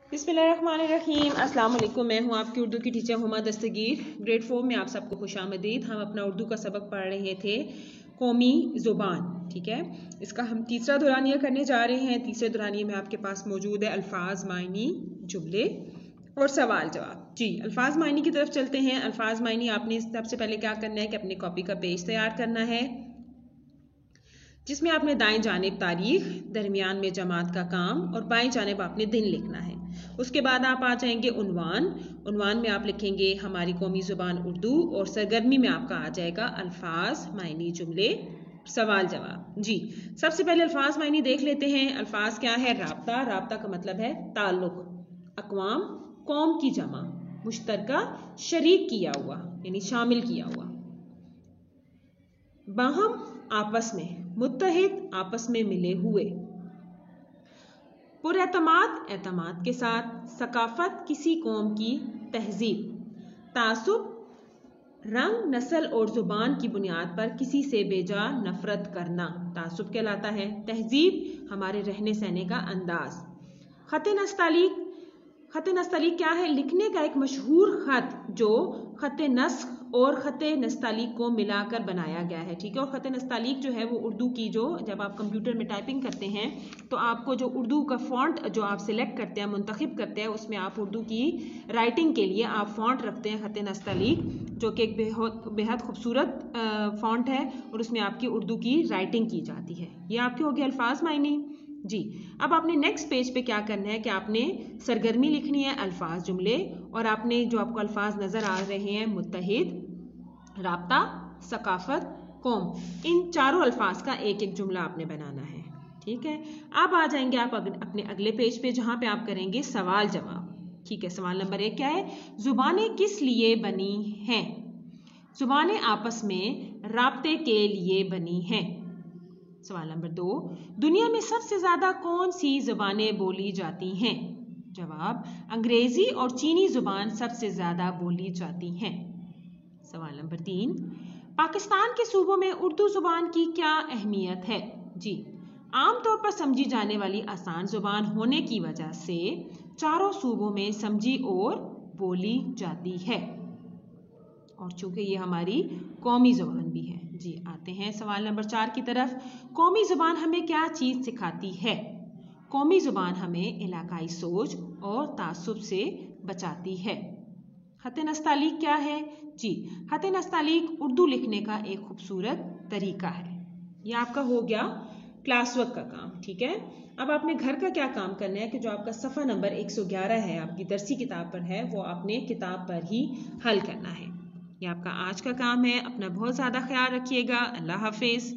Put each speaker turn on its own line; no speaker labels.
बिस्मिल्लाहिर्रहमानिर्रहीम। अस्सलाम वालेकुम। मैं हूँ आपकी उर्दू की टीचर हुमा दस्तगीर। ग्रेड 4 में आप सबको खुशामदीद। हम अपना उर्दू का सबक पढ़ रहे थे कौमी ज़ुबान, ठीक है। इसका हम तीसरा दुरानिया करने जा रहे हैं। तीसरे दुरानिये में आपके पास मौजूद है अल्फाज, मायनी, जुमले और सवाल जवाब। जी, अल्फाज मायनी की तरफ चलते हैं। अल्फाज मायनी आपने सबसे पहले क्या करना है कि अपनी कॉपी का पेज तैयार करना है, जिसमें आपने दाएं जानिब तारीख, दरमियान में जमात का काम और बाएं जानिब आपने दिन लिखना है। उसके बाद आप आ जाएंगे उन्वान। उन्वान में आप लिखेंगे हमारी कौमी ज़ुबान उर्दू और सरगर्मी में आपका आ जाएगा अल्फाज, मायनी, जुमले, सवाल जवाब। जी, सबसे पहले अल्फाज मायनी देख लेते हैं। अल्फाज क्या है? राब्ता। राब्ता का मतलब है ताल्लुक। अक़वाम, कौम की जमा। मुश्तरका, शरीक किया हुआ यानी शामिल किया हुआ। बाहम, आपस में। मुत्तहिद, आपस में मिले हुए। पुरएतमाद, एतमाद के साथ। सकाफत, किसी कौम की तहजीब। तासुब, रंग, नस्ल और जुबान की बुनियाद पर किसी से बेजा नफरत करना तासुब कहलाता है। तहजीब, हमारे रहने सहने का अंदाज। खत नस्तालीक, खत नस्तालीक क्या है? लिखने का एक मशहूर खत जो खत नस्ख और खत नस्तालीक को मिलाकर बनाया गया है, ठीक है। और खत नस्तालीक जो है वो उर्दू की, जो जब आप कंप्यूटर में टाइपिंग करते हैं तो आपको जो उर्दू का फ़ॉन्ट जो आप सिलेक्ट करते हैं, मुंतखब करते हैं, उसमें आप उर्दू की राइटिंग के लिए आप फ़ॉन्ट रखते हैं खत नस्तालीक, जो कि एक बेहद खूबसूरत फ़ॉन्ट है और उसमें आपकी उर्दू की राइटिंग की जाती है। ये आपके हो गए अल्फाज मायनी। जी, अब आपने नेक्स्ट पेज पे क्या करना है कि आपने सरगर्मी लिखनी है, अल्फाज, जुमले, और आपने जो आपको अल्फाज नजर आ रहे हैं मुत्तहिद, राब्ता, सकाफत, कौम, इन चारों अल्फाज का एक एक जुमला आपने बनाना है, ठीक है। अब आ जाएंगे आप अपने अगले पेज पे जहां पे आप करेंगे सवाल जवाब, ठीक है। सवाल नंबर 1 क्या है? जुबानें किस लिए बनी हैं? जुबानें आपस में राब्ते के लिए बनी हैं। सवाल नंबर 2, दुनिया में सबसे ज्यादा कौन सी जुबानें बोली जाती हैं? जवाब, अंग्रेजी और चीनी जुबान सबसे ज्यादा बोली जाती हैं। सवाल नंबर 3, पाकिस्तान के सूबों में उर्दू जुबान की क्या अहमियत है? जी, आमतौर पर समझी जाने वाली आसान जुबान होने की वजह से चारों सूबों में समझी और बोली जाती है, और चूंकि ये हमारी कौमी जुबान भी है। जी, आते हैं सवाल नंबर 4 की तरफ। कौमी जुबान हमें क्या चीज सिखाती है? कौमी जुबान हमें इलाकाई सोच और तासुब से बचाती है। खत नस्तालीक क्या है? जी, खत नस्तालीक उर्दू लिखने का एक खूबसूरत तरीका है। यह आपका हो गया क्लास वर्क का काम, ठीक है। अब आपने घर का क्या काम करना है कि जो आपका सफ़ा नंबर 111 है, आपकी दरसी किताब पर है, वो आपने किताब पर ही हल करना है। ये आपका आज का काम है। अपना बहुत ज़्यादा ख्याल रखिएगा। अल्लाह हाफिज़।